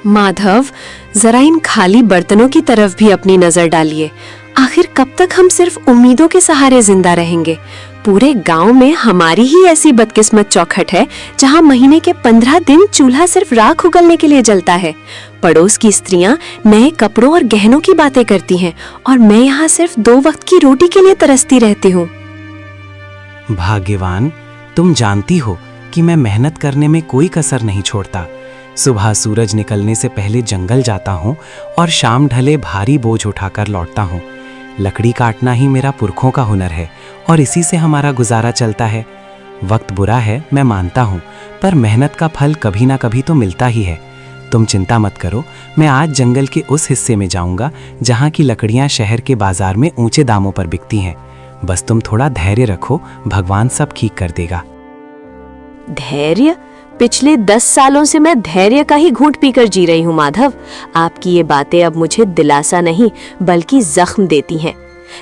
माधव, जरा इन खाली बर्तनों की तरफ भी अपनी नजर डालिए। आखिर कब तक हम सिर्फ उम्मीदों के सहारे जिंदा रहेंगे? पूरे गांव में हमारी ही ऐसी बदकिस्मत चौखट है जहां महीने के 15 दिन चूल्हा सिर्फ राख उगलने के लिए जलता है। पड़ोस की स्त्रियां नए कपड़ों और गहनों की बातें करती हैं और मैं यहाँ सिर्फ 2 वक्त की रोटी के लिए तरसती रहती हूँ। भाग्यवान, तुम जानती हो कि मैं मेहनत करने में कोई कसर नहीं छोड़ता। सुबह सूरज निकलने से पहले जंगल जाता हूँ और शाम ढले भारी बोझ उठाकर लौटता हूँ। लकड़ी काटना ही मेरा पुरखों का हुनर है और इसी से हमारा गुजारा चलता है। वक्त बुरा है, मैं मानता हूँ, पर मेहनत का फल कभी ना कभी तो मिलता ही है। तुम चिंता मत करो, मैं आज जंगल के उस हिस्से में जाऊंगा जहाँ की लकड़ियाँ शहर के बाजार में ऊंचे दामों पर बिकती हैं। बस तुम थोड़ा धैर्य रखो, भगवान सब ठीक कर देगा। धैर्य? पिछले 10 सालों से मैं धैर्य का ही घूंट पीकर जी रही हूँ माधव। आपकी ये बातें अब मुझे दिलासा नहीं बल्कि जख्म देती हैं।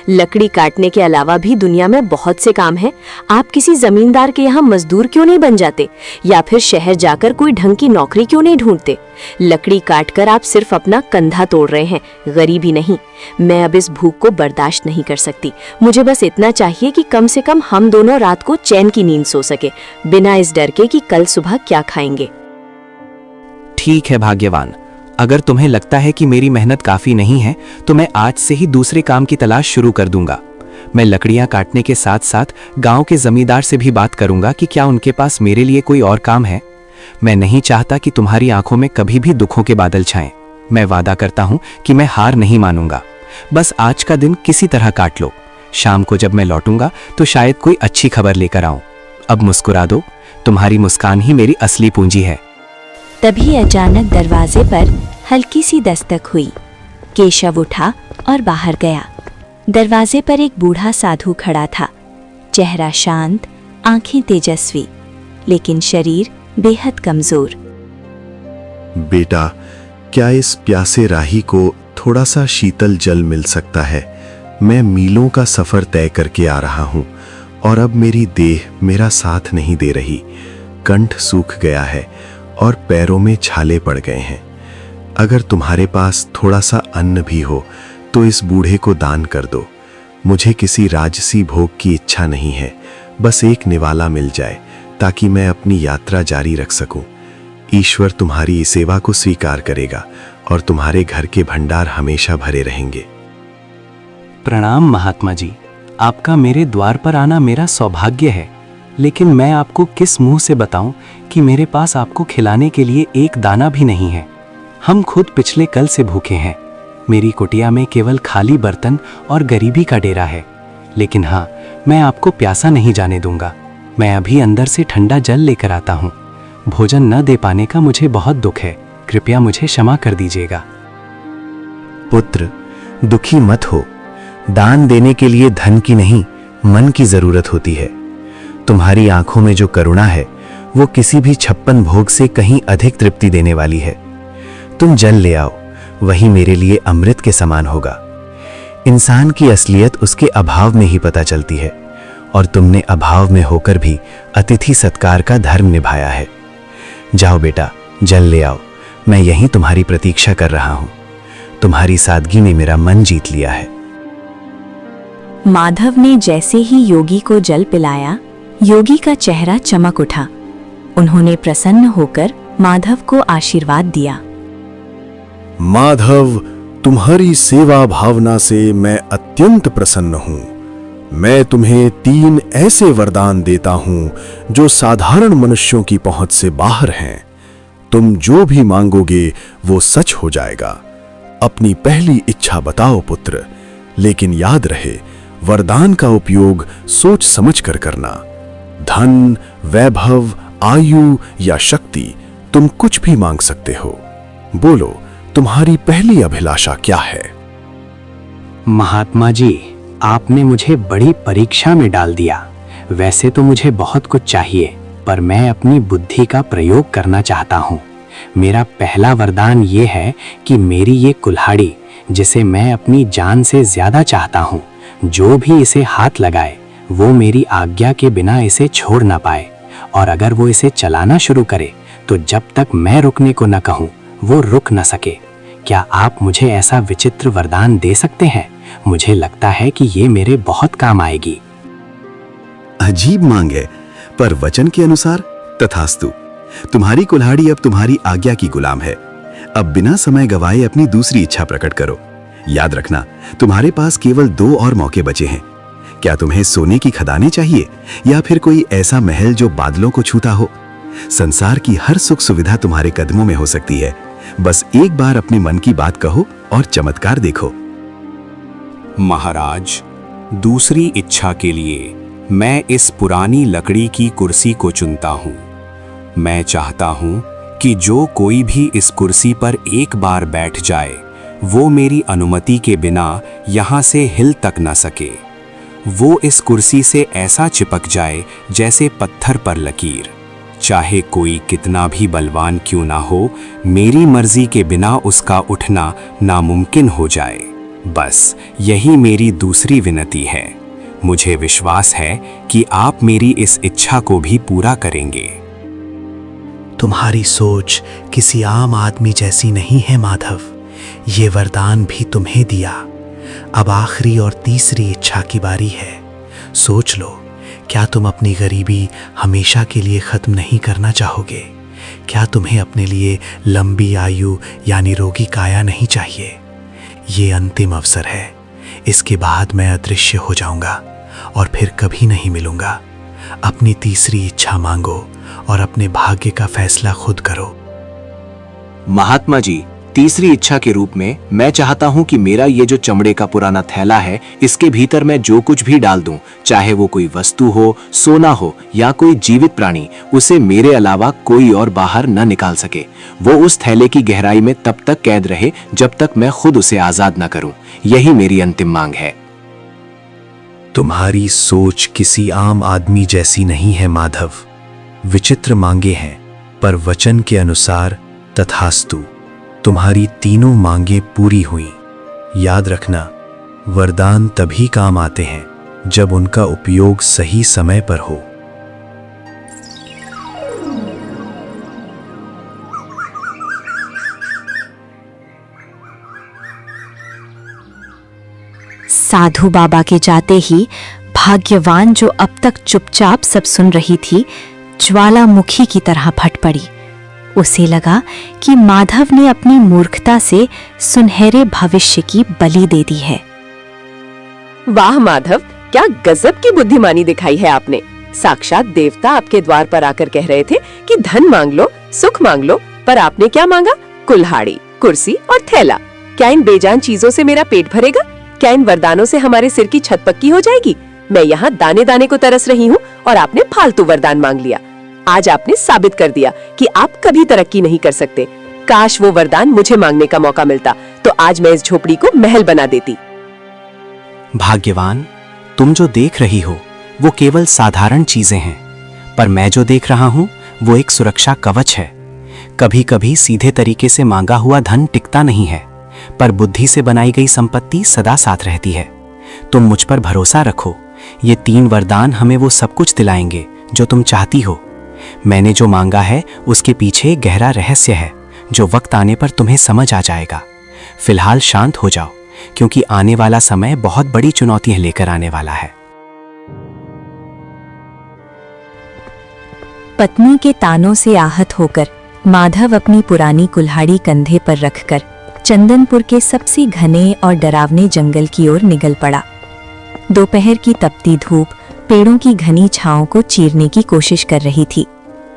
लकड़ी काटने के अलावा भी दुनिया में बहुत से काम हैं। आप किसी जमींदार के यहाँ मजदूर क्यों नहीं बन जाते, या फिर शहर जाकर कोई ढंग की नौकरी क्यों नहीं ढूंढते? लकड़ी काटकर आप सिर्फ अपना कंधा तोड़ रहे हैं, गरीबी नहीं। मैं अब इस भूख को बर्दाश्त नहीं कर सकती। मुझे बस इतना चाहिए कि कम से कम हम दोनों रात को चैन की नींद सो सके, बिना इस डर के कि कल सुबह क्या खाएंगे। ठीक है भाग्यवान, अगर तुम्हें लगता है कि मेरी मेहनत काफी नहीं है तो मैं आज से ही दूसरे काम की तलाश शुरू कर दूंगा। मैं लकड़ियां काटने के साथ साथ गांव के जमींदार से भी बात करूंगा कि क्या उनके पास मेरे लिए कोई और काम है। मैं नहीं चाहता कि तुम्हारी आंखों में कभी भी दुखों के बादल छाएं। मैं वादा करता हूं कि मैं हार नहीं मानूंगा। बस आज का दिन किसी तरह काट लो। शाम को जब मैं लौटूंगा तो शायद कोई अच्छी खबर लेकर आऊं। अब मुस्कुरा दो, तुम्हारी मुस्कान ही मेरी असली पूंजी है। तभी अचानक दरवाजे पर हल्की सी दस्तक हुई। केशव उठा और बाहर गया। दरवाजे पर एक बूढ़ा साधु खड़ा था। चेहरा शांत, आंखें तेजस्वी, लेकिन शरीर बेहद कमजोर। बेटा, क्या इस प्यासे राही को थोड़ा सा शीतल जल मिल सकता है? मैं मीलों का सफर तय करके आ रहा हूं और अब मेरी देह मेरा साथ नहीं दे रही। कंठ सूख गया है और पैरों में छाले पड़ गए हैं। अगर तुम्हारे पास थोड़ा सा अन्न भी हो तो इस बूढ़े को दान कर दो। मुझे किसी राजसी भोग की इच्छा नहीं है, बस एक निवाला मिल जाए ताकि मैं अपनी यात्रा जारी रख सकूं। ईश्वर तुम्हारी इस सेवा को स्वीकार करेगा और तुम्हारे घर के भंडार हमेशा भरे रहेंगे। प्रणाम महात्मा जी, आपका मेरे द्वार पर आना मेरा सौभाग्य है, लेकिन मैं आपको किस मुंह से बताऊं कि मेरे पास आपको खिलाने के लिए एक दाना भी नहीं है। हम खुद पिछले कल से भूखे हैं। मेरी कुटिया में केवल खाली बर्तन और गरीबी का डेरा है। लेकिन हाँ, मैं आपको प्यासा नहीं जाने दूंगा। मैं अभी अंदर से ठंडा जल लेकर आता हूँ। भोजन न दे पाने का मुझे बहुत दुख है, कृपया मुझे क्षमा कर दीजिएगा। पुत्र, दुखी मत हो। दान देने के लिए धन की नहीं, मन की जरूरत होती है। तुम्हारी आंखों में जो करुणा है वो किसी भी 56 भोग से कहीं अधिक तृप्ति देने वाली है। तुम जल ले आओ, वही मेरे लिए अमृत के समान होगा। इंसान की असलियत उसके अभाव में ही पता चलती है, और तुमने अभाव में होकर भी अतिथि सत्कार का धर्म निभाया है। जाओ बेटा, जल ले आओ। मैं यहीं तुम्हारी प्रतीक्षा कर रहा हूं। तुम्हारी सादगी ने मेरा मन जीत लिया है। माधव ने जैसे ही योगी को जल पिलाया, योगी का चेहरा चमक उठा। उन्होंने प्रसन्न होकर माधव को आशीर्वाद दिया। माधव, तुम्हारी सेवा भावना से मैं अत्यंत प्रसन्न हूं। मैं तुम्हें 3 ऐसे वरदान देता हूं जो साधारण मनुष्यों की पहुंच से बाहर हैं। तुम जो भी मांगोगे वो सच हो जाएगा। अपनी पहली इच्छा बताओ पुत्र, लेकिन याद रहे, वरदान का उपयोग सोच समझ कर करना। धन, वैभव, आयु या शक्ति, तुम कुछ भी मांग सकते हो। बोलो, तुम्हारी पहली अभिलाषा क्या है? महात्मा जी, आपने मुझे बड़ी परीक्षा में डाल दिया। वैसे तो मुझे बहुत कुछ चाहिए, पर मैं अपनी बुद्धि का प्रयोग करना चाहता हूँ। मेरा पहला वरदान ये है कि मेरी ये कुल्हाड़ी, जिसे मैं अपनी जान से ज्यादा चाहता हूँ, जो भी इसे हाथ लगाए वो मेरी आज्ञा के बिना इसे छोड़ ना पाए, और अगर वो इसे चलाना शुरू करे तो जब तक मैं रुकने को न कहूँ वो रुक न सके। क्या आप मुझे ऐसा विचित्र वरदान दे सकते हैं? मुझे लगता है कि ये मेरे बहुत काम आएगी। अजीब मांग है, पर वचन के अनुसार तथास्तु। तुम्हारी कुल्हाड़ी अब तुम्हारी आज्ञा की गुलाम है। अब बिना समय गवाए अपनी दूसरी इच्छा प्रकट करो। याद रखना, तुम्हारे पास केवल 2 और मौके बचे हैं। क्या तुम्हें सोने की खदानें चाहिए या फिर कोई ऐसा महल जो बादलों को छूता हो? संसार की हर सुख सुविधा तुम्हारे कदमों में हो सकती है। बस एक बार अपने मन की बात कहो और चमत्कार देखो। महाराज, दूसरी इच्छा के लिए मैं इस पुरानी लकड़ी की कुर्सी को चुनता हूँ। मैं चाहता हूँ कि जो कोई भी इस कुर्सी पर एक बार बैठ जाए, वो मेरी अनुमति के बिना यहाँ से हिल तक न सके। वो इस कुर्सी से ऐसा चिपक जाए जैसे पत्थर पर लकीर। चाहे कोई कितना भी बलवान क्यों ना हो, मेरी मर्जी के बिना उसका उठना नामुमकिन हो जाए। बस यही मेरी दूसरी विनती है। मुझे विश्वास है कि आप मेरी इस इच्छा को भी पूरा करेंगे। तुम्हारी सोच किसी आम आदमी जैसी नहीं है माधव। ये वरदान भी तुम्हें दिया। अब आखिरी और तीसरी इच्छा की बारी है। सोच लो, क्या तुम अपनी गरीबी हमेशा के लिए खत्म नहीं करना चाहोगे? क्या तुम्हें अपने लिए लंबी आयु यानी रोगी काया नहीं चाहिए? ये अंतिम अवसर है। इसके बाद मैं अदृश्य हो जाऊंगा और फिर कभी नहीं मिलूंगा। अपनी तीसरी इच्छा मांगो और अपने भाग्य का फैसला खुद करो। महात्मा जी, तीसरी इच्छा के रूप में मैं चाहता हूं कि मेरा ये जो चमड़े का पुराना थैला है, इसके भीतर मैं जो कुछ भी डाल दूं, चाहे वो कोई वस्तु हो, सोना हो या कोई जीवित प्राणी, उसे मेरे अलावा कोई और बाहर न निकाल सके। वो उस थैले की गहराई में तब तक कैद रहे जब तक मैं खुद उसे आजाद न करूं। यही मेरी अंतिम मांग है। तुम्हारी सोच किसी आम आदमी जैसी नहीं है माधव। विचित्र मांगे हैं, पर वचन के अनुसार तथास्तु। तुम्हारी तीनों मांगे पूरी हुई। याद रखना, वरदान तभी काम आते हैं जब उनका उपयोग सही समय पर हो। साधु बाबा के जाते ही भाग्यवान, जो अब तक चुपचाप सब सुन रही थी, ज्वालामुखी की तरह फट पड़ी। उसे लगा कि माधव ने अपनी मूर्खता से सुनहरे भविष्य की बलि दे दी है। वाह माधव, क्या गजब की बुद्धिमानी दिखाई है आपने। साक्षात देवता आपके द्वार पर आकर कह रहे थे कि धन मांग लो, सुख मांग लो, पर आपने क्या मांगा? कुल्हाड़ी, कुर्सी और थैला। क्या इन बेजान चीजों से मेरा पेट भरेगा? क्या इन वरदानों से हमारे सिर की छत पक्की हो जाएगी? मैं यहाँ दाने दाने को तरस रही हूँ और आपने फालतू वरदान मांग लिया। आज आपने साबित कर दिया कि आप कभी तरक्की नहीं कर सकते। काश वो वरदान मुझे मांगने का मौका मिलता, तो आज मैं इस झोपड़ी को महल बना देती। भाग्यवान, तुम जो देख रही हो वो केवल साधारण चीजें हैं, पर मैं जो देख रहा हूं वो एक सुरक्षा कवच है। कभी कभी सीधे तरीके से मांगा हुआ धन टिकता नहीं है, पर बुद्धि से बनाई गई संपत्ति सदा साथ रहती है। तुम मुझ पर भरोसा रखो। ये 3 वरदान हमें वो सब कुछ दिलाएंगे जो तुम चाहती हो। मैंने जो मांगा है उसके पीछे गहरा रहस्य है जो वक्त आने पर तुम्हें समझ आ जाएगा। फिलहाल शांत हो जाओ, क्योंकि आने वाला समय बहुत बड़ी चुनौतियां लेकर आने वाला है। पत्नी के तानों से आहत होकर माधव अपनी पुरानी कुल्हाड़ी कंधे पर रखकर चंदनपुर के सबसे घने और डरावने जंगल की ओर निकल पड़ा। दोपहर की तपती धूप पेड़ों की घनी छांव को चीरने की कोशिश कर रही थी।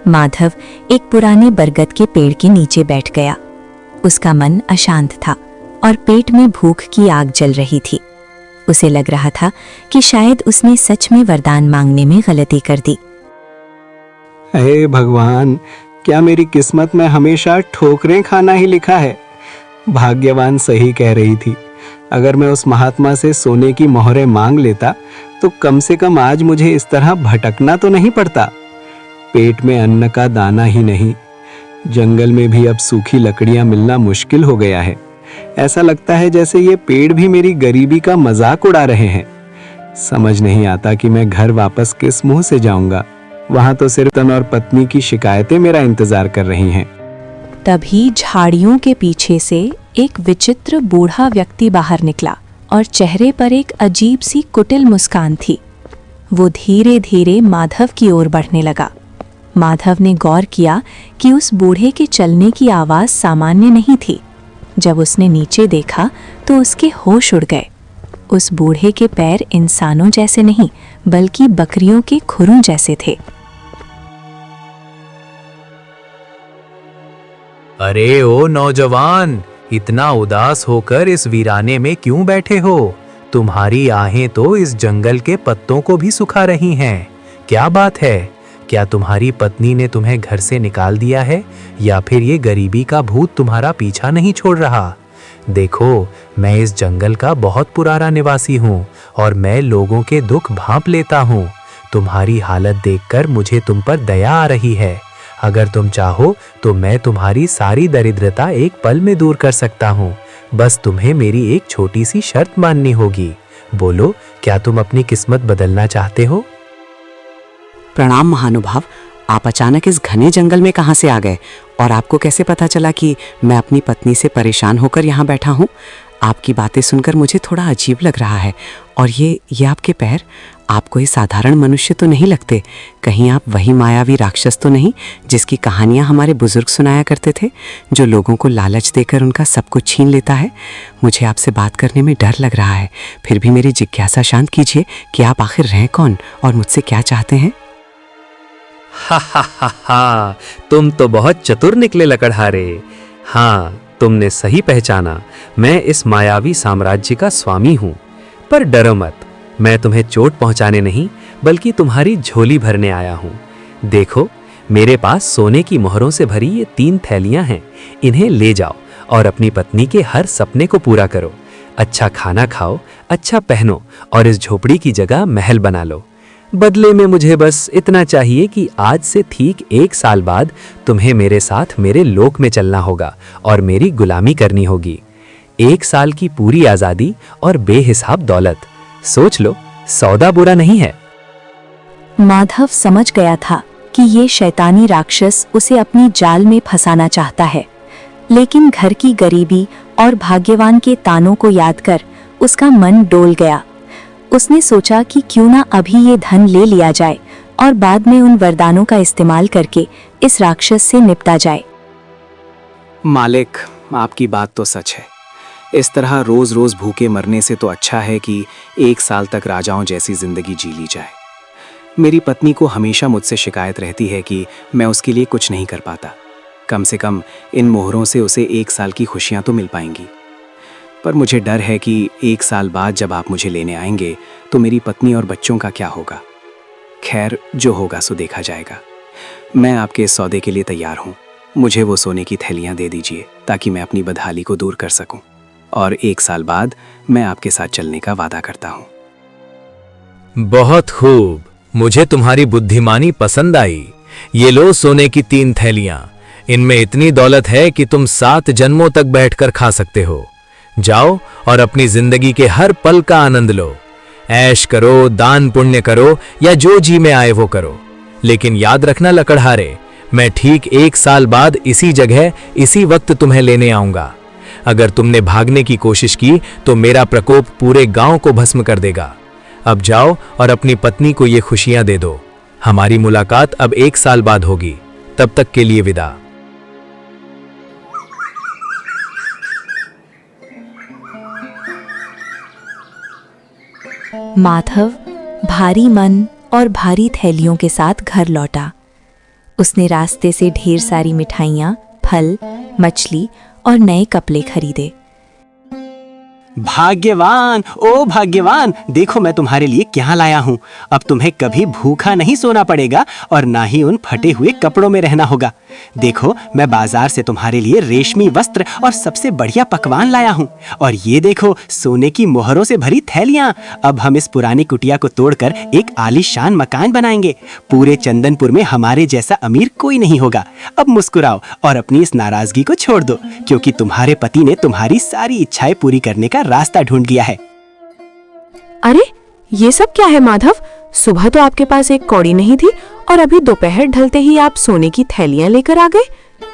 माधव एक पुराने बरगद के पेड़ के नीचे बैठ गया। उसका मन अशांत था और पेट में भूख की आग जल रही थी। उसे लग रहा था कि शायद उसने सच में वरदान मांगने में गलती कर दी। हे भगवान, क्या मेरी किस्मत में हमेशा ठोकरें खाना ही लिखा है? भाग्यवान सही कह रही थी। अगर मैं उस महात्मा से सोने की मोहरें मांग लेता तो कम से कम आज मुझे इस तरह भटकना तो नहीं पड़ता। पेट में अन्न का दाना ही नहीं, जंगल में भी अब सूखी लकड़ियां मिलना मुश्किल हो गया है। ऐसा लगता है जैसे ये पेड़ भी मेरी गरीबी का मजाक उड़ा रहे हैं। समझ नहीं आता कि मैं घर वापस किस मुंह से जाऊंगा। वहां तो सिर्फ तन और पत्नी की शिकायतें मेरा इंतजार कर रही हैं। तभी झाड़ियों के पीछे से एक विचित्र बूढ़ा व्यक्ति बाहर निकला और चेहरे पर एक अजीब सी कुटिल मुस्कान थी। वो धीरे धीरे माधव की ओर बढ़ने लगा। माधव ने गौर किया कि उस बूढ़े के चलने की आवाज़ सामान्य नहीं थी। जब उसने नीचे देखा तो उसके होश उड़ गए। उस बूढ़े के पैर इंसानों जैसे नहीं बल्कि बकरियों के खुरों जैसे थे। अरे ओ नौजवान, इतना उदास होकर इस वीराने में क्यों बैठे हो? तुम्हारी आहें तो इस जंगल के पत्तों को भी सुखा रही हैं। क्या बात है? क्या तुम्हारी पत्नी ने तुम्हें घर से निकाल दिया है या फिर ये गरीबी का भूत तुम्हारा पीछा नहीं छोड़ रहा? देखो, मैं इस जंगल का बहुत पुराना निवासी हूँ और मैं लोगों के दुख भांप लेता हूँ। तुम्हारी हालत देखकर मुझे तुम पर दया आ रही है। अगर तुम चाहो तो मैं तुम्हारी सारी दरिद्रता एक पल में दूर कर सकता हूँ। बस तुम्हें मेरी एक छोटी सी शर्त माननी होगी। बोलो, क्या तुम अपनी किस्मत बदलना चाहते हो? प्रणाम महानुभाव, आप अचानक इस घने जंगल में कहाँ से आ गए और आपको कैसे पता चला कि मैं अपनी पत्नी से परेशान होकर यहाँ बैठा हूँ? आपकी बातें सुनकर मुझे थोड़ा अजीब लग रहा है। और ये आपके पैर, आप कोई साधारण मनुष्य तो नहीं लगते। कहीं आप वही मायावी राक्षस तो नहीं जिसकी कहानियाँ हमारे बुजुर्ग सुनाया करते थे, जो लोगों को लालच देकर उनका सब कुछ छीन लेता है? मुझे आपसे बात करने में डर लग रहा है। फिर भी मेरी जिज्ञासा शांत कीजिए कि आप आखिर हैं कौन और मुझसे क्या चाहते हैं? हा हा हा हा, तुम तो बहुत चतुर निकले लकड़हारे। हाँ, तुमने सही पहचाना। मैं इस मायावी साम्राज्य का स्वामी हूँ। पर डरो मत, मैं तुम्हें चोट पहुँचाने नहीं बल्कि तुम्हारी झोली भरने आया हूँ। देखो, मेरे पास सोने की मोहरों से भरी ये 3 थैलियाँ हैं। इन्हें ले जाओ और अपनी पत्नी के हर सपने को पूरा करो। अच्छा खाना खाओ, अच्छा पहनो और इस झोपड़ी की जगह महल बना लो। बदले में मुझे बस इतना चाहिए कि आज से ठीक 1 साल बाद तुम्हें मेरे साथ मेरे लोक में चलना होगा और मेरी गुलामी करनी होगी। 1 साल की पूरी आज़ादी और बेहिसाब दौलत। सोच लो, सौदा बुरा नहीं है। माधव समझ गया था कि ये शैतानी राक्षस उसे अपनी जाल में फंसाना चाहता है, लेकिन घर की गरीबी और भाग्यवान के तानों को याद कर उसका मन डोल गया। उसने सोचा कि क्यों ना अभी ये धन ले लिया जाए और बाद में उन वरदानों का इस्तेमाल करके इस राक्षस से निपटा जाए। मालिक, आपकी बात तो सच है। इस तरह रोज रोज भूखे मरने से तो अच्छा है कि 1 साल तक राजाओं जैसी जिंदगी जी ली जाए। मेरी पत्नी को हमेशा मुझसे शिकायत रहती है कि मैं उसके लिए कुछ नहीं कर पाता। कम से कम इन मोहरों से उसे 1 साल की खुशियां तो मिल पाएंगी। पर मुझे डर है कि 1 साल बाद जब आप मुझे लेने आएंगे तो मेरी पत्नी और बच्चों का क्या होगा। खैर, जो होगा सो देखा जाएगा। मैं आपके इस सौदे के लिए तैयार हूँ। मुझे वो सोने की थैलियाँ दे दीजिए ताकि मैं अपनी बदहाली को दूर कर सकूं, और 1 साल बाद मैं आपके साथ चलने का वादा करता हूँ। बहुत खूब, मुझे तुम्हारी बुद्धिमानी पसंद आई। ये लो सोने की 3 थैलियां। इनमें इतनी दौलत है कि तुम 7 जन्मों तक बैठकर खा सकते हो। जाओ और अपनी जिंदगी के हर पल का आनंद लो। ऐश करो, दान पुण्य करो या जो जी में आए वो करो। लेकिन याद रखना लकड़हारे, मैं ठीक 1 साल बाद इसी जगह इसी वक्त तुम्हें लेने आऊंगा। अगर तुमने भागने की कोशिश की तो मेरा प्रकोप पूरे गांव को भस्म कर देगा। अब जाओ और अपनी पत्नी को ये खुशियां दे दो। हमारी मुलाकात अब 1 साल बाद होगी। तब तक के लिए विदा। माधव भारी मन और भारी थैलियों के साथ घर लौटा। उसने रास्ते से ढेर सारी मिठाइयाँ, फल, मछली और नए कपड़े खरीदे। भाग्यवान, ओ भाग्यवान, देखो मैं तुम्हारे लिए क्या लाया हूँ। अब तुम्हें कभी भूखा नहीं सोना पड़ेगा और ना ही उन फटे हुए कपड़ों में रहना होगा। देखो, मैं बाजार से तुम्हारे लिए रेशमी वस्त्र और सबसे बढ़िया पकवान लाया हूँ। और ये देखो, सोने की मोहरों से भरी थैलियाँ। अब हम इस पुरानी कुटिया को तोड़कर एक आलीशान मकान बनाएंगे। पूरे चंदनपुर में हमारे जैसा अमीर कोई नहीं होगा। अब मुस्कुराओ और अपनी इस नाराजगी को छोड़ दो, क्योंकि तुम्हारे पति ने तुम्हारी सारी इच्छाएं पूरी करने का रास्ता ढूंढ लिया है। अरे, ये सब क्या है माधव? सुबह तो आपके पास एक कौड़ी नहीं थी और अभी दोपहर ढलते ही आप सोने की थैलियां लेकर आ गए।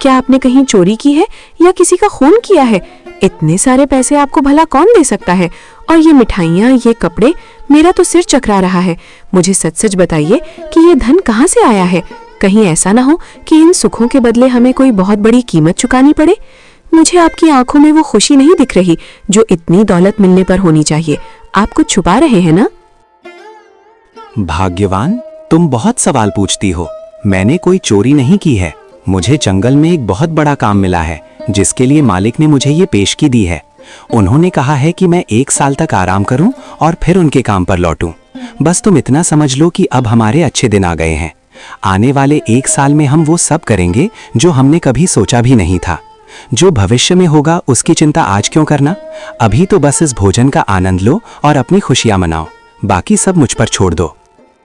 क्या आपने कहीं चोरी की है या किसी का खून किया है? इतने सारे पैसे आपको भला कौन दे सकता है? और ये मिठाइयाँ, ये कपड़े, मेरा तो सिर चकरा रहा है। मुझे सच सच बताइए कि ये धन कहाँ से आया है? कहीं ऐसा ना हो कि इन सुखों के बदले हमें कोई बहुत बड़ी कीमत चुकानी पड़े। मुझे आपकी आंखों में वो खुशी नहीं दिख रही जो इतनी दौलत मिलने पर होनी चाहिए। आप कुछ छुपा रहे हैं ना? भाग्यवान, तुम बहुत सवाल पूछती हो। मैंने कोई चोरी नहीं की है। मुझे जंगल में एक बहुत बड़ा काम मिला है जिसके लिए मालिक ने मुझे ये पेशगी दी है। उन्होंने कहा है कि मैं 1 साल तक आराम करूं और फिर उनके काम पर लौटूं। बस तुम इतना समझ लो कि अब हमारे अच्छे दिन आ गए हैं। आने वाले 1 साल में हम वो सब करेंगे जो हमने कभी सोचा भी नहीं था। जो भविष्य में होगा उसकी चिंता आज क्यों करना? अभी तो बस इस भोजन का आनंद लो और अपनी खुशियां मनाओ। बाकी सब मुझ पर छोड़ दो।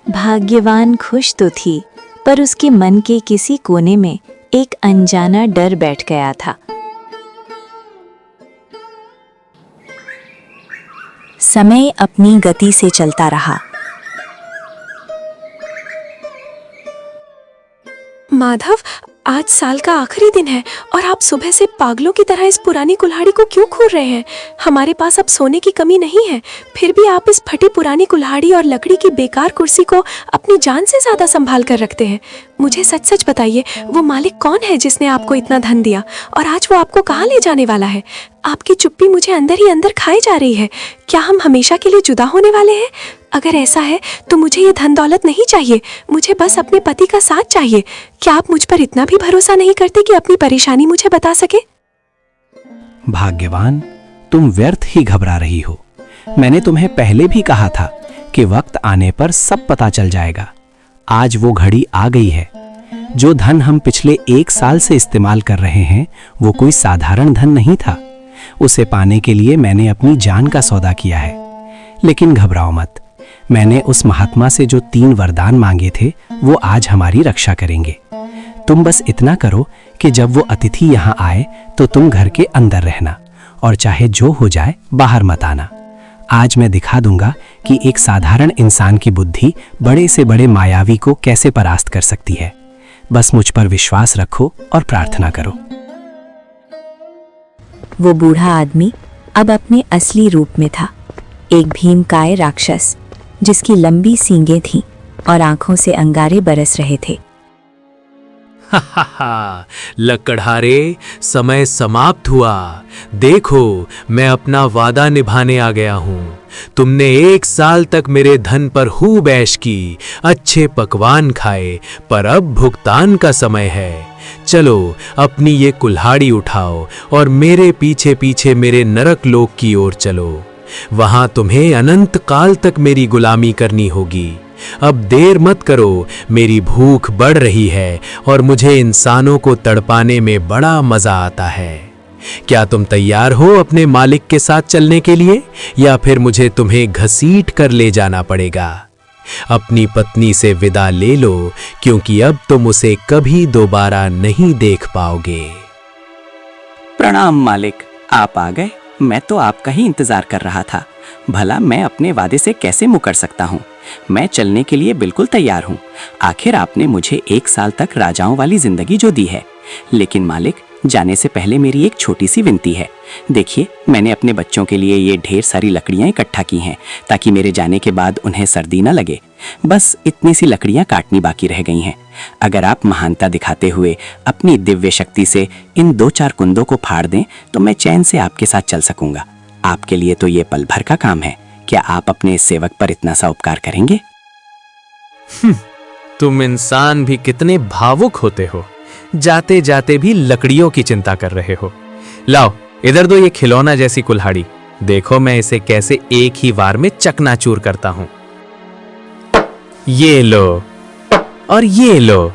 भाग्यवान खुश तो थी, पर उसके मन के किसी कोने में एक अनजाना डर बैठ गया था। समय अपनी गति से चलता रहा। माधव, आज साल का आखिरी दिन है और आप सुबह से पागलों की तरह इस पुरानी कुल्हाड़ी को क्यों घूर रहे हैं? हमारे पास अब सोने की कमी नहीं है, फिर भी आप इस फटी पुरानी कुल्हाड़ी और लकड़ी की बेकार कुर्सी को अपनी जान से ज्यादा संभाल कर रखते हैं। मुझे सच सच बताइए, वो मालिक कौन है जिसने आपको इतना धन दिया और आज वो आपको कहाँ ले जाने वाला है? आपकी चुप्पी मुझे अंदर ही अंदर खाई जा रही है। क्या हम हमेशा के लिए जुदा होने वाले हैं? अगर ऐसा है तो मुझे ये धन दौलत नहीं चाहिए, मुझे बस अपने पति का साथ चाहिए। क्या आप मुझ पर इतना भी भरोसा नहीं करते कि अपनी परेशानी मुझे बता सके? भाग्यवान, तुम व्यर्थ ही घबरा रही हो। मैंने तुम्हें पहले भी कहा था कि वक्त आने पर सब पता चल जाएगा। आज वो घड़ी आ गई है। जो धन हम पिछले 1 साल से इस्तेमाल कर रहे हैं वो कोई साधारण धन नहीं था। उसे पाने के लिए मैंने अपनी जान का सौदा किया है। लेकिन घबराओ मत, मैंने उस महात्मा से जो 3 वरदान मांगे थे वो आज हमारी रक्षा करेंगे। तुम बस इतना करो कि जब वो अतिथि यहाँ आए तो तुम घर के अंदर रहना और चाहे जो हो जाए बाहर मत आना। आज मैं दिखा दूंगा कि एक साधारण इंसान की बुद्धि बड़े से बड़े मायावी को कैसे परास्त कर सकती है। बस मुझ पर विश्वास रखो और प्रार्थना करो। वो बूढ़ा आदमी अब अपने असली रूप में था, एक भीमकाय राक्षस जिसकी लंबी सींगें थीं और आंखों से अंगारे बरस रहे थे। लकड़हारे, समय समाप्त हुआ। देखो, मैं अपना वादा निभाने आ गया हूँ। तुमने 1 साल तक मेरे धन पर खूब ऐश की, अच्छे पकवान खाए, पर अब भुगतान का समय है। चलो अपनी ये कुल्हाड़ी उठाओ और मेरे पीछे पीछे मेरे नरक लोक की ओर चलो। वहां तुम्हें अनंत काल तक मेरी गुलामी करनी होगी। अब देर मत करो, मेरी भूख बढ़ रही है और मुझे इंसानों को तड़पाने में बड़ा मजा आता है। क्या तुम तैयार हो अपने मालिक के साथ चलने के लिए, या फिर मुझे तुम्हें घसीट कर ले जाना पड़ेगा? अपनी पत्नी से विदा ले लो, क्योंकि अब तुम उसे कभी दोबारा नहीं देख पाओगे। प्रणाम मालिक, आप आ गए। मैं तो आपका ही इंतजार कर रहा था। भला मैं अपने वादे से कैसे मुकर सकता हूँ? मैं चलने के लिए बिल्कुल तैयार हूँ। आखिर आपने मुझे 1 साल तक राजाओं वाली जिंदगी जो दी है। लेकिन मालिक, जाने से पहले मेरी एक छोटी सी विनती है। देखिए, मैंने अपने बच्चों के लिए ये ढेर सारी लकड़ियाँ इकट्ठा की हैं ताकि मेरे जाने के बाद उन्हें सर्दी न लगे। बस इतनी सी लकड़ियाँ काटनी बाकी रह गई हैं। अगर आप महानता दिखाते हुए अपनी दिव्य शक्ति से इन 2-4 कुंदों को फाड़ दें तो मैं चैन से आपके साथ चल सकूंगा। आपके लिए तो ये पल भर का काम है। क्या आप अपने इस सेवक पर इतना सा उपकार करेंगे? तुम इंसान भी कितने भावुक होते हो, जाते जाते भी लकड़ियों की चिंता कर रहे हो। लाओ इधर दो ये खिलौना जैसी कुल्हाड़ी। देखो मैं इसे कैसे एक ही वार में चकनाचूर करता हूं। ये लो और ये लो।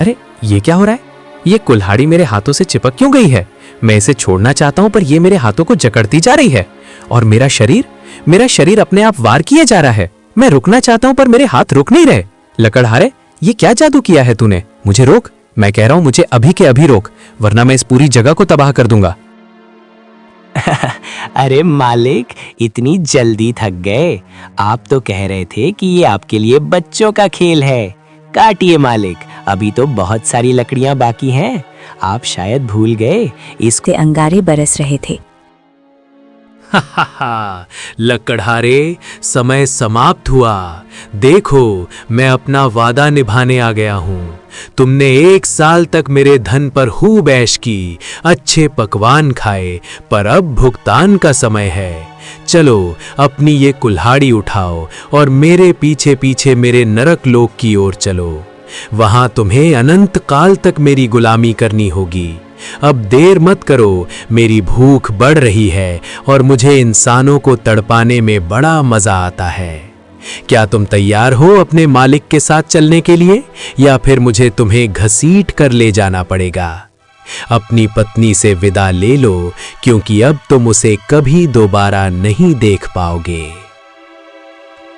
अरे ये क्या हो रहा है? ये कुल्हाड़ी मेरे हाथों से चिपक क्यों गई है? मैं इसे छोड़ना चाहता हूं पर ये मेरे हाथों को जकड़ती जा रही है। और मेरा शरीर अपने आप वार किए जा रहा है। मैं रुकना चाहता हूं पर मेरे हाथ रुक नहीं रहे। लकड़हारे, ये क्या जादू किया है तूने? मुझे रोक, मैं कह रहा हूं मुझे अभी के अभी रोक, वरना मैं इस पूरी जगह को तबाह कर दूंगा। अरे मालिक, इतनी जल्दी थक गए? आप तो कह रहे थे कि ये आपके लिए बच्चों का खेल है। काटिए मालिक, अभी तो बहुत सारी लकड़ियां बाकी हैं। आप शायद भूल गए इस उसके अंगारे बरस रहे थे। लकड़हारे, समय समाप्त हुआ। देखो, मैं अपना वादा निभाने आ गया हूँ। तुमने 1 साल तक मेरे धन पर खूब ऐश की, अच्छे पकवान खाए, पर अब भुगतान का समय है। चलो अपनी ये कुल्हाड़ी उठाओ और मेरे पीछे पीछे मेरे नरक लोक की ओर चलो। वहां तुम्हें अनंत काल तक मेरी गुलामी करनी होगी। अब देर मत करो, मेरी भूख बढ़ रही है और मुझे इंसानों को तड़पाने में बड़ा मजा आता है। क्या तुम तैयार हो अपने मालिक के साथ चलने के लिए, या फिर मुझे तुम्हें घसीट कर ले जाना पड़ेगा? अपनी पत्नी से विदा ले लो, क्योंकि अब तुम उसे कभी दोबारा नहीं देख पाओगे।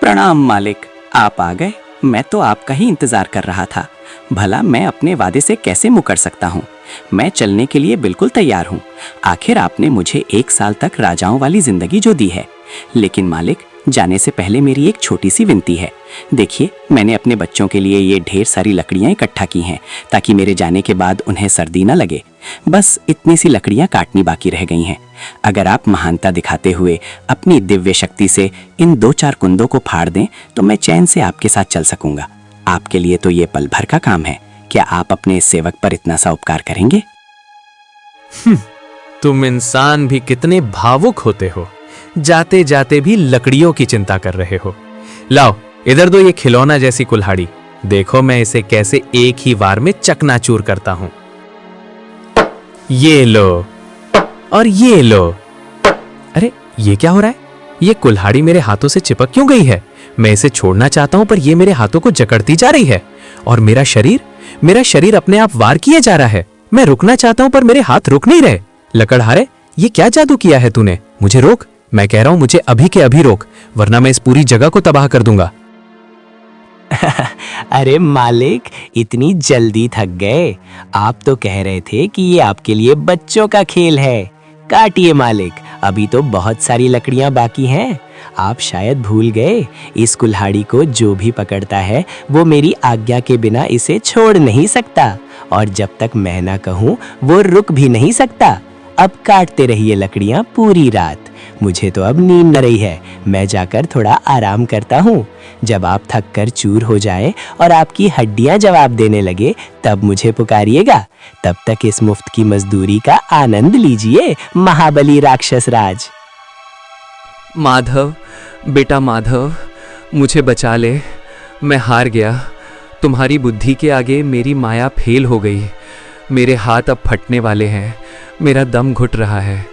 प्रणाम मालिक, आप आ गए। मैं तो आपका ही इंतजार कर रहा था। भला मैं अपने वादे से कैसे मुकर सकता हूँ? मैं चलने के लिए बिल्कुल तैयार हूँ। आखिर आपने मुझे 1 साल तक राजाओं वाली जिंदगी जो दी है। लेकिन मालिक, जाने से पहले मेरी एक छोटी सी विनती है। देखिए, मैंने अपने बच्चों के लिए ये ढेर सारी लकड़ियां इकट्ठा की हैं, ताकि मेरे जाने के बाद उन्हें सर्दी न लगे। बस इतनी सी लकड़ियां काटनी बाकी रह गई हैं। अगर आप महानता दिखाते हुए अपनी दिव्य शक्ति से इन 2-4 कुंदों को फाड़ दें, तो मैं चैन से आपके साथ चल सकूंगा। आपके लिए तो ये पल भर का काम है। क्या आप अपने सेवक पर इतना सा उपकार करेंगे? तुम इंसान भी कितने भावुक होते हो। जाते जाते भी लकड़ियों की चिंता कर रहे हो। लाओ इधर दो ये खिलौना जैसी कुल्हाड़ी। देखो मैं इसे कैसे एक ही वार में चकनाचूर करता हूं। ये लो और ये लो। अरे ये क्या हो रहा है? ये कुल्हाड़ी मेरे हाथों से चिपक क्यों गई है? मैं इसे छोड़ना चाहता हूं, पर ये मेरे हाथों को जकड़ती जा रही है। और मेरा शरीर अपने आप वार किए जा रहा है। मैं रुकना चाहता हूं, पर मेरे हाथ रुक नहीं रहे। लकड़हारे, ये क्या जादू किया है तूने? मुझे रोक, मैं कह रहा हूं, मुझे अभी के अभी रोक, वरना मैं इस पूरी जगह को तबाह कर दूंगा। अरे मालिक, इतनी जल्दी थक गए? आप तो कह रहे थे कि ये आपके लिए बच्चों का खेल है। काटिए मालिक, अभी तो बहुत सारी लकड़ियां बाकी हैं। आप शायद भूल गए, इस कुल्हाड़ी को जो भी पकड़ता है वो मेरी आज्ञा के बिना इसे छोड़ नहीं सकता, और जब तक मैं ना कहूँ वो रुक भी नहीं सकता। अब काटते रहिए लकड़ियां पूरी रात। मुझे तो अब नींद न रही है। मैं जाकर थोड़ा आराम करता हूँ। जब आप थक कर चूर हो जाए और आपकी हड्डियां जवाब देने लगे, तब मुझे पुकारिएगा। तब तक इस मुफ्त की मजदूरी का आनंद लीजिए, महाबली राक्षस राज। माधव, बेटा माधव, मुझे बचा ले। मैं हार गया। तुम्हारी बुद्धि के आगे मेरी माया फेल हो गई। मेरे हाथ अब फटने वाले हैं। मेरा दम घुट रहा है।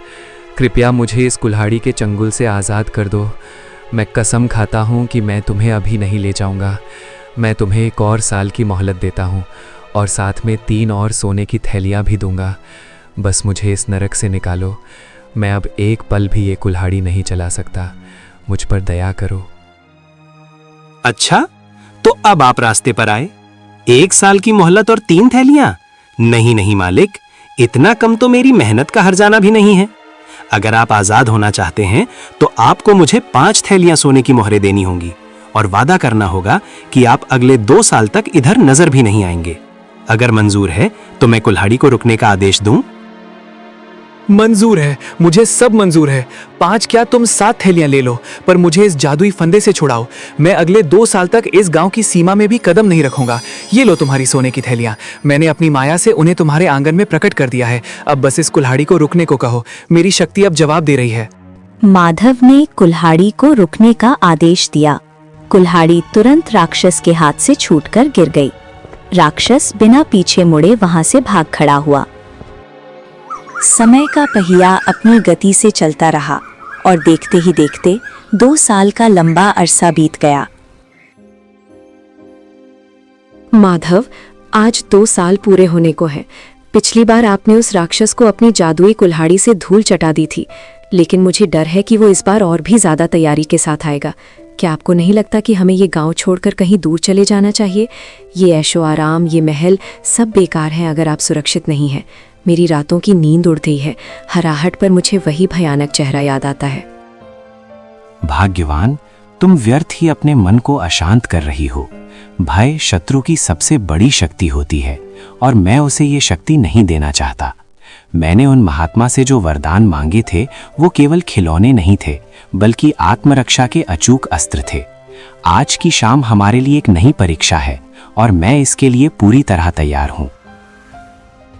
कृपया मुझे इस कुल्हाड़ी के चंगुल से आज़ाद कर दो। मैं कसम खाता हूँ कि मैं तुम्हें अभी नहीं ले जाऊँगा। मैं तुम्हें 1 और साल की मोहलत देता हूँ, और साथ में 3 और सोने की थैलियाँ भी दूंगा। बस मुझे इस नरक से निकालो। मैं अब एक पल भी ये कुल्हाड़ी नहीं चला सकता। मुझ पर दया करो। अच्छा, तो अब आप रास्ते पर आए। 1 साल की मोहलत और 3 थैलियां? नहीं नहीं मालिक, इतना कम तो मेरी मेहनत का हर्जाना भी नहीं है। अगर आप आजाद होना चाहते हैं तो आपको मुझे 5 थैलियां सोने की मोहरें देनी होंगी, और वादा करना होगा कि आप अगले 2 साल तक इधर नजर भी नहीं आएंगे। अगर मंजूर है तो मैं कुल्हाड़ी को रुकने का आदेश दूं? मंजूर है, मुझे सब मंजूर है। 5 क्या, तुम 7 थैलियां ले लो, पर मुझे इस जादुई फंदे से छुड़ाओ। मैं अगले 2 साल तक इस गांव की सीमा में भी कदम नहीं रखूंगा। ये लो तुम्हारी सोने की थैलियां। मैंने अपनी माया से उन्हें तुम्हारे आंगन में प्रकट कर दिया है। अब बस इस कुल्हाड़ी को रुकने को कहो। मेरी शक्ति अब जवाब दे रही है। माधव ने कुल्हाड़ी को रुकने का आदेश दिया। कुल्हाड़ी तुरंत राक्षस के हाथ से छूटकर गिर गई। राक्षस बिना पीछे मुड़े वहां से भाग खड़ा हुआ। समय का पहिया अपनी गति से चलता रहा, और देखते ही देखते 2 साल का लंबा अरसा बीत गया। माधव, आज 2 साल पूरे होने को है। पिछली बार आपने उस राक्षस को अपनी जादुई कुल्हाड़ी से धूल चटा दी थी, लेकिन मुझे डर है कि वो इस बार और भी ज्यादा तैयारी के साथ आएगा। क्या आपको नहीं लगता कि हमें ये गांव छोड़कर कहीं दूर चले जाना चाहिए? ये ऐशो आराम, ये महल सब बेकार हैं अगर आप सुरक्षित नहीं हैं। मेरी रातों की नींद उड़ गई है। हराहट पर मुझे वही भयानक चेहरा याद आता है। भाग्यवान, तुम व्यर्थ ही अपने मन को अशांत कर रही हो। भय शत्रु की सबसे बड़ी शक्ति होती है और मैं उसे ये शक्ति नहीं देना चाहता। मैंने उन महात्मा से जो वरदान मांगे थे वो केवल खिलौने नहीं थे, बल्कि आत्मरक्षा के अचूक अस्त्र थे। आज की शाम हमारे लिए एक नई परीक्षा है और मैं इसके लिए पूरी तरह तैयार हूं।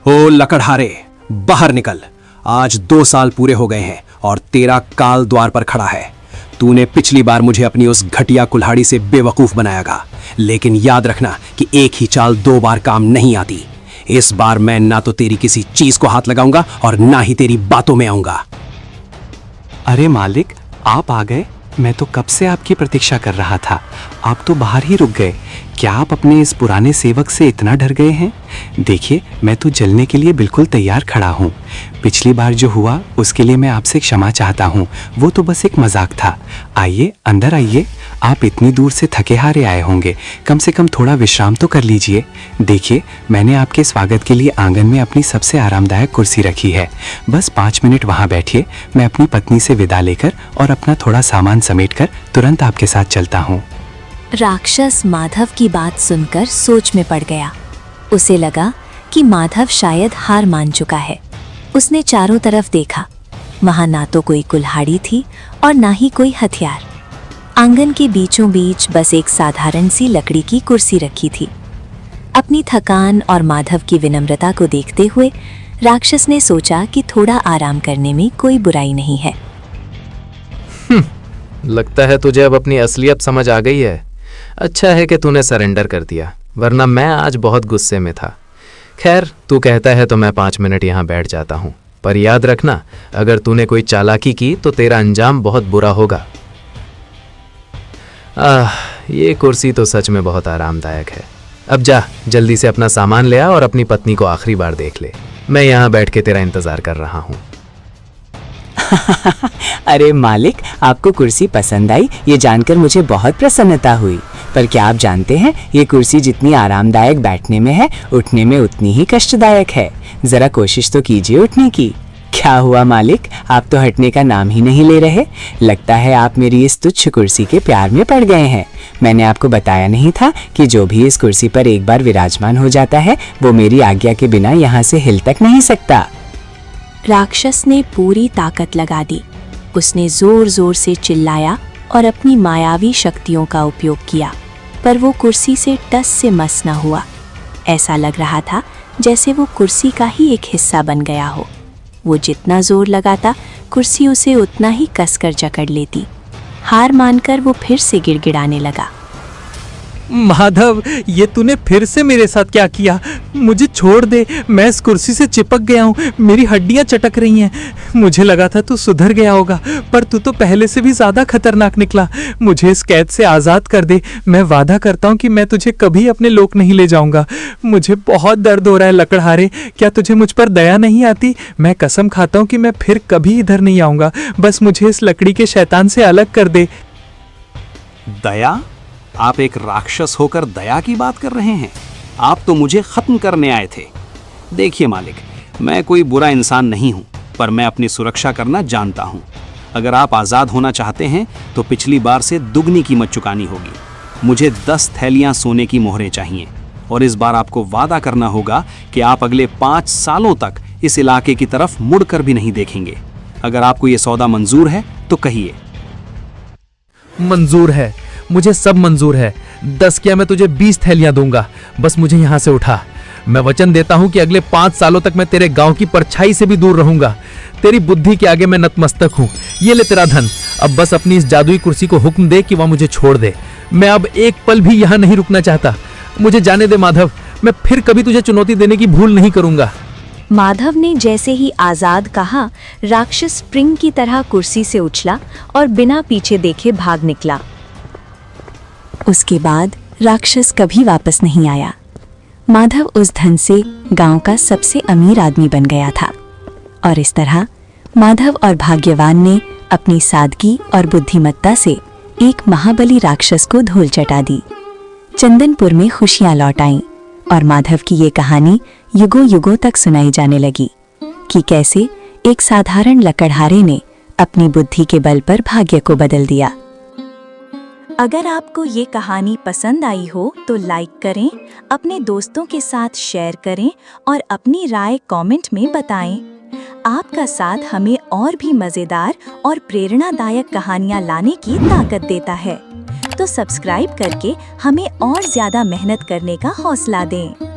ओ लकड़हारे, बाहर निकल। आज 2 साल पूरे हो गए हैं और तेरा काल द्वार पर खड़ा है। तूने पिछली बार मुझे अपनी उस घटिया कुल्हाड़ी से बेवकूफ बनायागा, लेकिन याद रखना कि एक ही चाल 2 बार काम नहीं आती। इस बार मैं ना तो तेरी किसी चीज को हाथ लगाऊंगा और ना ही तेरी बातों में आऊंगा। अरे मालिक, आप आ गए। मैं तो कब से आपकी प्रतीक्षा कर रहा था। आप तो बाहर ही रुक गए। क्या आप अपने इस पुराने सेवक से इतना डर गए हैं? देखिए, मैं तो जलने के लिए बिल्कुल तैयार खड़ा हूँ। पिछली बार जो हुआ उसके लिए मैं आपसे क्षमा चाहता हूँ। वो तो बस एक मजाक था। आइए, अंदर आइए। आप इतनी दूर से थके हारे आए होंगे, कम से कम थोड़ा विश्राम तो कर लीजिए। देखिए, मैंने आपके स्वागत के लिए आंगन में अपनी सबसे आरामदायक कुर्सी रखी है। बस 5 मिनट वहाँ बैठिए। मैं अपनी पत्नी से विदा लेकर और अपना थोड़ा सामान समेटकर तुरंत आपके साथ चलता हूँ। राक्षस माधव की बात सुनकर सोच में पड़ गया। उसे लगा कि माधव शायद हार मान चुका है। उसने चारों तरफ देखा। वहां ना तो कोई कुल्हाड़ी थी और ना ही कोई हथियार। आंगन के बीचों बीच बस एक साधारण सी लकड़ी की कुर्सी रखी थी। अपनी थकान और माधव की विनम्रता को देखते हुए राक्षस ने सोचा कि थोड़ा आराम करने में कोई बुराई नहीं है। लगता है तुझे अब अपनी असलियत समझ आ गई है। अच्छा है कि तूने सरेंडर कर दिया, वरना मैं आज बहुत गुस्से में था। खैर, तू कहता है तो मैं 5 मिनट यहाँ बैठ जाता हूँ, पर याद रखना, अगर तूने कोई चालाकी की तो तेरा अंजाम बहुत बुरा होगा। ये कुर्सी तो सच में बहुत आरामदायक है। अब जा, जल्दी से अपना सामान ले आ और अपनी पत्नी को आखिरी बार देख ले। मैं यहाँ बैठ के तेरा इंतजार कर रहा हूँ। अरे मालिक, आपको कुर्सी पसंद आई ये जानकर मुझे बहुत प्रसन्नता हुई। पर क्या आप जानते हैं, ये कुर्सी जितनी आरामदायक बैठने में है, उठने में उतनी ही कष्टदायक है। जरा कोशिश तो कीजिए उठने की। क्या हुआ मालिक, आप तो हटने का नाम ही नहीं ले रहे। लगता है आप मेरी इस तुच्छ कुर्सी के प्यार में पड़ गए हैं। मैंने आपको बताया नहीं था कि जो भी इस कुर्सी पर एक बार विराजमान हो जाता है वो मेरी आज्ञा के बिना यहाँ से हिल तक नहीं सकता। राक्षस ने पूरी ताकत लगा दी। उसने जोर जोर से चिल्लाया और अपनी मायावी शक्तियों का उपयोग किया, पर वो कुर्सी से टस से मस न हुआ। ऐसा लग रहा था जैसे वो कुर्सी का ही एक हिस्सा बन गया हो। वो जितना जोर लगाता, कुर्सी उसे उतना ही कसकर जकड़ लेती। हार मानकर वो फिर से गिड़गिड़ाने लगा। माधव, ये तूने फिर से मेरे साथ क्या किया? मुझे छोड़ दे, मैं इस कुर्सी से चिपक गया हूँ। मेरी हड्डियाँ चटक रही हैं। मुझे लगा था तू सुधर गया होगा, पर तू तो पहले से भी ज्यादा खतरनाक निकला। मुझे इस कैद से आजाद कर दे। मैं वादा करता हूँ कि मैं तुझे कभी अपने लोक नहीं ले जाऊंगा। मुझे बहुत दर्द हो रहा है लकड़हारे। क्या तुझे मुझ पर दया नहीं आती? मैं कसम खाता हूँ कि मैं फिर कभी इधर नहीं आऊंगा। बस मुझे इस लकड़ी के शैतान से अलग कर दे। दया? आप एक राक्षस होकर दया की बात कर रहे हैं? आप तो मुझे खत्म करने आए थे। देखिए मालिक, मैं कोई बुरा इंसान नहीं हूं, पर मैं अपनी सुरक्षा करना जानता हूं। अगर आप आज़ाद होना चाहते हैं तो पिछली बार से दुगनी कीमत चुकानी होगी। मुझे 10 थैलियां सोने की मोहरें चाहिए और इस बार आपको वादा करना होगा कि आप अगले 5 सालों तक इस इलाके की तरफ मुड़कर भी नहीं देखेंगे। अगर आपको ये सौदा मंजूर है तो कहिए। मंजूर है, मुझे सब मंजूर है। 10 क्या, मैं तुझे 20 थैलियां दूंगा। बस मुझे यहाँ से उठा। मैं वचन देता हूँ कि अगले 5 सालों तक मैं तेरे गांव की परछाई से भी दूर रहूंगा। तेरी बुद्धि के आगे मैं नतमस्तक हूँ। ये ले तेरा धन। अब बस अपनी इस जादुई कुर्सी को हुक्म दे कि वह मुझे छोड़ दे। मैं अब एक पल भी यहाँ नहीं रुकना चाहता। मुझे जाने दे माधव। मैं फिर कभी तुझे चुनौती देने की भूल नहीं करूंगा। माधव ने जैसे ही आजाद कहा, राक्षस स्प्रिंग की तरह कुर्सी से उछला और बिना पीछे देखे भाग निकला। उसके बाद राक्षस कभी वापस नहीं आया। माधव उस धन से गांव का सबसे अमीर आदमी बन गया था। और इस तरह माधव और भाग्यवान ने अपनी सादगी और बुद्धिमत्ता से एक महाबली राक्षस को धूल चटा दी। चंदनपुर में खुशियां लौट आईं और माधव की ये कहानी युगों युगों तक सुनाई जाने लगी कि कैसे एक साधारण लकड़हारे ने अपनी बुद्धि के बल पर भाग्य को बदल दिया। अगर आपको ये कहानी पसंद आई हो तो लाइक करें, अपने दोस्तों के साथ शेयर करें और अपनी राय कमेंट में बताएं। आपका साथ हमें और भी मज़ेदार और प्रेरणादायक कहानियाँ लाने की ताकत देता है। तो सब्सक्राइब करके हमें और ज़्यादा मेहनत करने का हौसला दें।